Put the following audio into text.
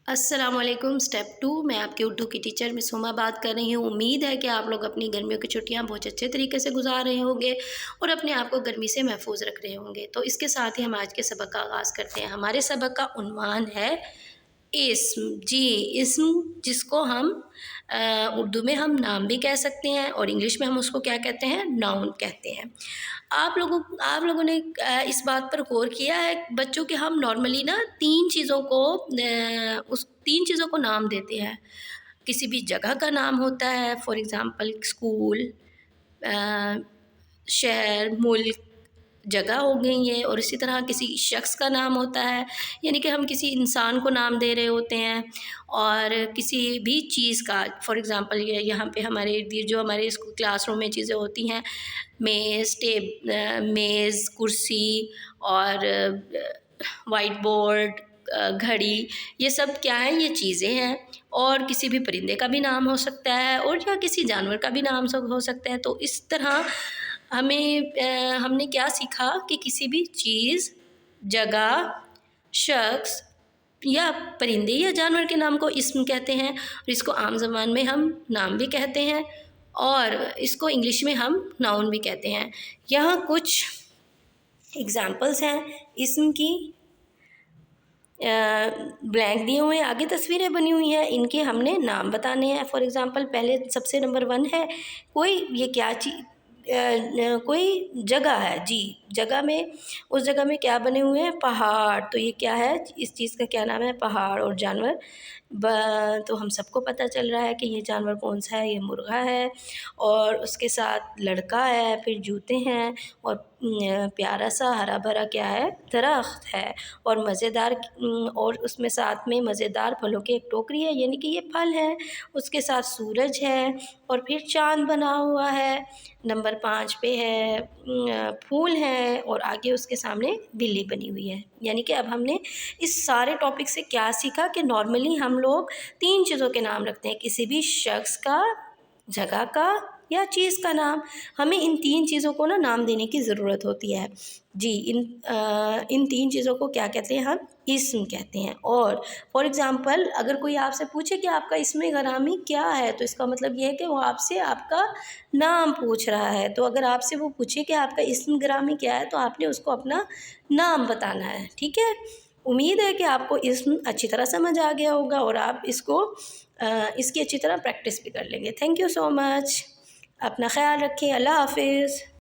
السلام علیکم۔ اسٹیپ 2 میں آپ کی اردو کی ٹیچر مس ہما بات کر رہی ہوں۔ امید ہے کہ آپ لوگ اپنی گرمیوں کی چھٹیاں بہت اچھے طریقے سے گزار رہے ہوں گے اور اپنے آپ کو گرمی سے محفوظ رکھ رہے ہوں گے۔ تو اس کے ساتھ ہی ہم آج کے سبق کا آغاز کرتے ہیں۔ ہمارے سبق کا عنوان ہے اسم۔ جی، اسم جس کو ہم اردو میں ہم نام بھی کہہ سکتے ہیں اور انگلش میں ہم اس کو کیا کہتے ہیں؟ ناؤن کہتے ہیں۔ آپ لوگوں نے اس بات پر غور کیا ہے بچوں کہ ہم نارملی نا تین چیزوں کو نام دیتے ہیں۔ کسی بھی جگہ کا نام ہوتا ہے، فار ایگزامپل اسکول، شہر، ملک، جگہ ہو گئی یہ، اور اسی طرح کسی شخص کا نام ہوتا ہے، یعنی کہ ہم کسی انسان کو نام دے رہے ہوتے ہیں، اور کسی بھی چیز کا، فار ایگزامپل یہاں پہ ہمارے جو ہمارے کلاس روم میں چیزیں ہوتی ہیں، میز، کرسی اور وائٹ بورڈ، گھڑی، یہ سب کیا ہیں؟ یہ چیزیں ہیں۔ اور کسی بھی پرندے کا بھی نام ہو سکتا ہے اور یا کسی جانور کا بھی نام ہو سکتا ہے۔ تو اس طرح ہم نے کیا سیکھا کہ کسی بھی چیز، جگہ، شخص یا پرندے یا جانور کے نام کو اسم کہتے ہیں، اور اس کو عام زبان میں ہم نام بھی کہتے ہیں اور اس کو انگلش میں ہم ناؤن بھی کہتے ہیں۔ یہاں کچھ ایگزامپلس ہیں اسم کی، بلینک دیے ہوئے ہیں، آگے تصویریں بنی ہوئی ہیں، ان کے ہم نے نام بتانے ہیں۔ فار ایگزامپل پہلے سب سے نمبر 1 ہے کوئی جگہ ہے۔ جی، اس جگہ میں کیا بنے ہوئے ہیں؟ پہاڑ۔ تو یہ کیا ہے؟ اس چیز کا کیا نام ہے؟ پہاڑ۔ اور جانور تو ہم سب کو پتہ چل رہا ہے کہ یہ جانور کون سا ہے؟ یہ مرغا ہے۔ اور اس کے ساتھ لڑکا ہے، پھر جوتے ہیں، اور پیارا سا ہرا بھرا کیا ہے؟ درخت ہے، اور مزیدار، اور اس میں ساتھ میں مزیدار پھلوں کی ایک ٹوکری ہے، یعنی کہ یہ پھل ہے۔ اس کے ساتھ سورج ہے، اور پھر چاند بنا ہوا ہے۔ نمبر 5 پہ ہے پھول ہے، اور آگے اس کے سامنے بلی بنی ہوئی ہے۔ یعنی کہ اب ہم نے اس سارے ٹاپک سے کیا سیکھا کہ نارملی ہم لوگ 3 چیزوں کے نام رکھتے ہیں، کسی بھی شخص کا، جگہ کا یا چیز کا نام۔ ہمیں ان 3 چیزوں کو نام دینے کی ضرورت ہوتی ہے۔ جی، ان 3 چیزوں کو کیا کہتے ہیں؟ ہم اسم کہتے ہیں۔ اور فار ایگزامپل اگر کوئی آپ سے پوچھے کہ آپ کا اسم گرامی کیا ہے، تو اس کا مطلب یہ ہے کہ وہ آپ سے آپ کا نام پوچھ رہا ہے۔ تو اگر آپ سے وہ پوچھے کہ آپ کا اسم گرامی کیا ہے، تو آپ نے اس کو اپنا نام بتانا ہے، ٹھیک ہے؟ امید ہے کہ آپ کو اسم اچھی طرح سمجھ آ گیا ہوگا اور آپ اس کی اچھی طرح پریکٹس بھی کر لیں گے۔ تھینک یو سو مچ۔ اپنا خیال رکھیں۔ اللہ حافظ۔